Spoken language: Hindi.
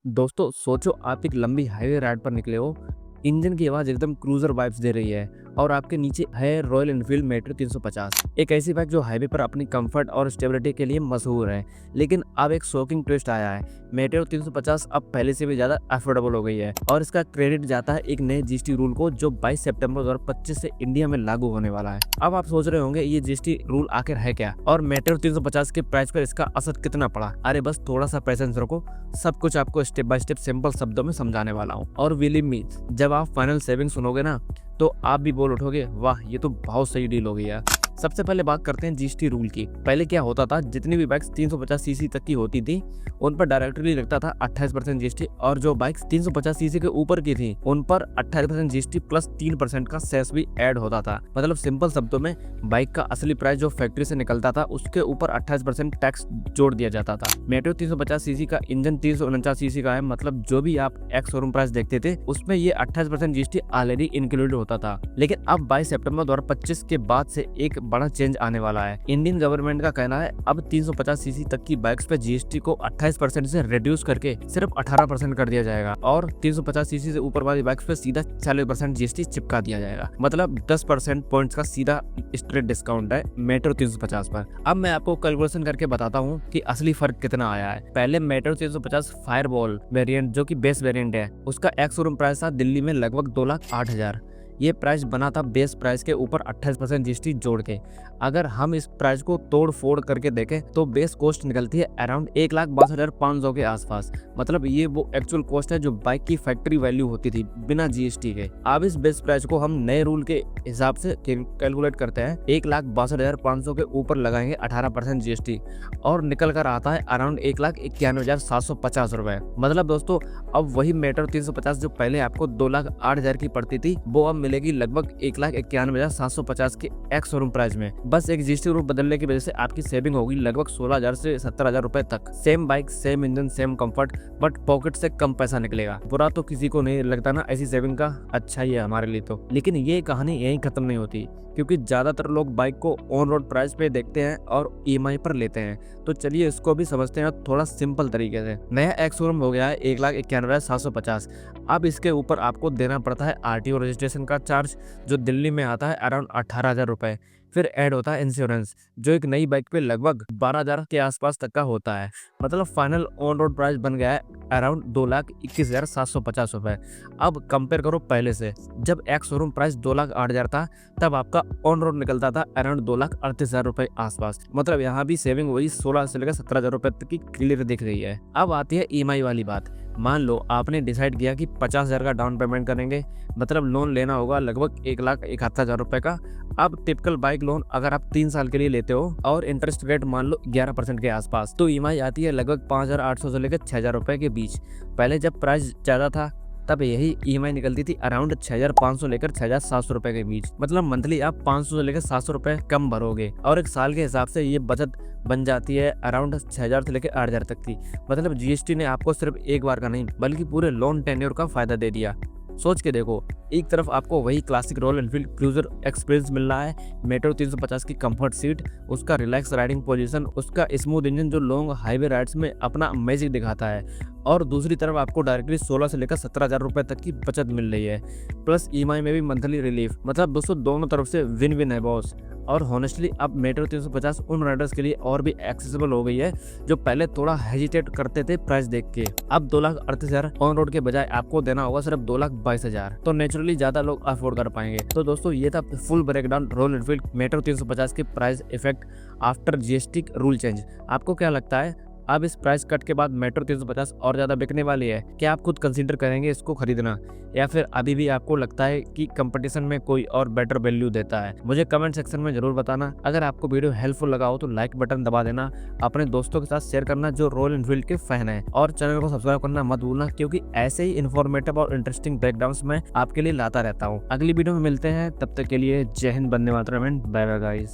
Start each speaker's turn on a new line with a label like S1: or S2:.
S1: दोस्तों सोचो आप एक लंबी हाईवे राइड पर निकले हो। इंजन की आवाज एकदम क्रूजर वाइब्स दे रही है और आपके नीचे है रॉयल एनफील्ड मेट्रो 350। एक ऐसी बाइक जो हाईवे पर अपनी कंफर्ट और स्टेबिलिटी के लिए मशहूर है। लेकिन अब एक शॉकिंग ट्विस्ट आया है। मेट्रो 350 अब पहले से भी ज्यादा अफोर्डेबल हो गई है और इसका क्रेडिट जाता है एक नए जीएसटी रूल को जो 22 सितंबर 2025 से इंडिया में लागू होने वाला है। अब आप सोच रहे होंगे ये जीएसटी रूल आखिर है क्या और मेट्रो 350 के प्राइस पर इसका असर कितना पड़ा। अरे बस थोड़ा सा पेशेंस रखो, सब कुछ आपको स्टेप बाय स्टेप सिंपल शब्दों में समझाने वाला हूँ। और बिलीव मी, जब आप फाइनल सेविंग सुनोगे ना तो आप भी बोल उठोगे, वाह ये तो बहुत सही डील हो गई यार। सबसे पहले बात करते हैं जीएसटी रूल की। पहले क्या होता था, जितनी भी बाइक्स 350 सीसी तक की होती थी उन पर डायरेक्टली लगता था 28% जीएसटी और जो बाइक्स 350 सीसी के ऊपर की थी उन पर 28% जीएसटी प्लस 3% का सेस भी ऐड होता था। मतलब सिंपल शब्दों में बाइक का असली प्राइस जो फैक्ट्री से निकलता था उसके ऊपर 28% टैक्स जोड़ दिया जाता था। मेट्रो 350 सीसी का इंजन 349 सीसी का है, मतलब जो भी आप एक्स शोरूम प्राइस देखते थे उसमें ये 28% जीएसटी ऑलरेडी इंक्लूडेड होता था। लेकिन अब 22 सितंबर 2025 के बाद से एक बड़ा चेंज आने वाला है। इंडियन गवर्नमेंट का कहना है अब 350 सीसी तक की बाइक्स पे जीएसटी को 28% से रिड्यूस करके सिर्फ 18% कर दिया जाएगा और 350 सीसी से ऊपर वाली बाइक्स पे सीधा 40% जीएसटी चिपका दिया जाएगा। मतलब 10% पॉइंट्स का सीधा स्ट्रेट डिस्काउंट है मेट्रो 350 पर। अब मैं आपको कैलकुलेशन करके बताता हूँ कि असली फर्क कितना आया है। पहले मेट्रो 350 फायरबॉल वेरिएंट जो कि बेस वेरिएंट है उसका एक्स शोरूम प्राइस था दिल्ली में लगभग 2,08,000। ये प्राइस बना था बेस प्राइस के ऊपर 28% जीएसटी जोड़ के। अगर हम इस प्राइस को तोड़ फोड़ करके देखें तो बेस कॉस्ट निकलती है अराउंड 1,62,500 के आसपास। मतलब ये वो एक्चुअल कॉस्ट है जो बाइक की फैक्ट्री वैल्यू होती थी बिना जीएसटी के। अब इस बेस प्राइस को हम नए रूल के हिसाब से कैलकुलेट करते हैं, 1,62,500 के ऊपर लगाएंगे 18% जीएसटी और निकल कर आता है अराउंड 1,91,750 रुपए। मतलब दोस्तों अब वही मेट्रो 350 जो पहले आपको 2,08,000 की पड़ती थी वो अब मिलेगी लगभग 1,91,750 के एक्स शोरूम प्राइस में। बस एक जीएसटी रूल बदलने की वजह से आपकी सेविंग होगी लगभग 16,000 से 17,000 रुपए तक। Same bike, same engine, same comfort, but pocket से कम पैसा निकलेगा। बुरा तो किसी को नहीं लगता ना ऐसी सेविंग का, अच्छा ही है हमारे लिए तो। लेकिन ये कहानी यहीं खत्म नहीं होती, क्योंकि ज्यादातर लोग बाइक को ऑन रोड प्राइस पे देखते हैं और ईएमआई पर लेते हैं। तो चलिए इसको भी समझते हैं थोड़ा सिंपल तरीके से। नया एक्स शोरूम हो गया है 1,91,750। अब इसके ऊपर आपको देना पड़ता है आरटीओ रजिस्ट्रेशन का चार्ज जो दिल्ली में आता है अराउंड 18,000 रुपए। फिर ऐड होता है इंश्योरेंस जो एक नई बाइक पे लगभग 12,000 के आसपास तक का होता है। मतलब फाइनल ऑन रोड प्राइस बन गया है अराउंड 2,21,750 रुपए। अब कंपेयर करो पहले से, जब एक्स शोरूम प्राइस 2,08,000 था तब आपका ऑन रोड निकलता था अराउंड 2,38,000 रुपए आसपास। मतलब यहाँ भी सेविंग वही 16 से लेकर 17,000 रुपए तक की क्लियर दिख रही है। अब आती है ईएमआई वाली बात। मान लो आपने डिसाइड किया कि 50,000 का डाउन पेमेंट करेंगे, मतलब लोन लेना होगा लगभग 1,71,000 रुपए का। अब टिपिकल बाइक लोन अगर आप 3 साल के लिए लेते हो और इंटरेस्ट रेट मान लो 11% के आसपास, तो ईएमआई आती है लगभग 5,800 से लेकर 6,000 रुपए के बीच। पहले जब प्राइस ज्यादा था तब यही ईएमआई निकलती थी अराउंड 6,500 लेकर 6,700 रुपए के बीच। मतलब मंथली आप 500 से लेकर 700 रुपए कम भरोगे और एक साल के हिसाब से ये बचत बन जाती है अराउंड 6,000 से लेकर 8,000 तक की। मतलब जीएसटी ने आपको सिर्फ एक बार का नहीं बल्कि पूरे लोन टेन्योर का फायदा दे दिया। सोच के देखो, एक तरफ आपको वही classic Royal Enfield cruiser experience मिल रहा है, मेट्रो 350 की कंफर्ट सीट, उसका रिलैक्स राइडिंग पोजीशन, उसका स्मूथ इंजन जो लॉन्ग हाईवे राइड्स में अपना मैजिक दिखाता है, और दूसरी तरफ आपको डायरेक्टली 16 से लेकर 17,000 रुपए तक की बचत मिल रही है, प्लस ईएमआई में भी मंथली रिलीफ। मतलब दोस्तों दोनों तरफ से विन विन है बॉस। और हॉनेस्टली अब मेट्रो 350 उन राइडर्स के लिए और भी एक्सेसिबल हो गई है जो पहले थोड़ा हेजिटेट करते थे प्राइस देख के। अब 2,38,000 ऑन रोड के बजाय आपको देना होगा सिर्फ 2,22,000, तो नेचुरली ज्यादा लोग अफोर्ड कर पाएंगे। तो दोस्तों ये था full breakdown royal Enfield metro 350 के price effect after GST rule change. आपको क्या लगता है अब इस प्राइस कट के बाद मेट्रो 350 और ज्यादा बिकने वाली है? क्या आप खुद कंसीडर करेंगे इसको खरीदना, या फिर अभी भी आपको लगता है कि कंपटीशन में कोई और बेटर वैल्यू देता है? मुझे कमेंट सेक्शन में जरूर बताना। अगर आपको वीडियो हेल्पफुल लगा हो तो लाइक बटन दबा देना, अपने दोस्तों के साथ शेयर करना जो रॉयल एनफील्ड के फैन है, और चैनल को सब्सक्राइब करना मत भूलना, क्योंकि ऐसे ही इन्फॉर्मेटिव और इंटरेस्टिंग ब्रेकडाउन्स मैं आपके लिए लाता रहता हूँ। अगली वीडियो में मिलते हैं, तब तक के लिए जय Hind, Vande Mataram, bye bye guys.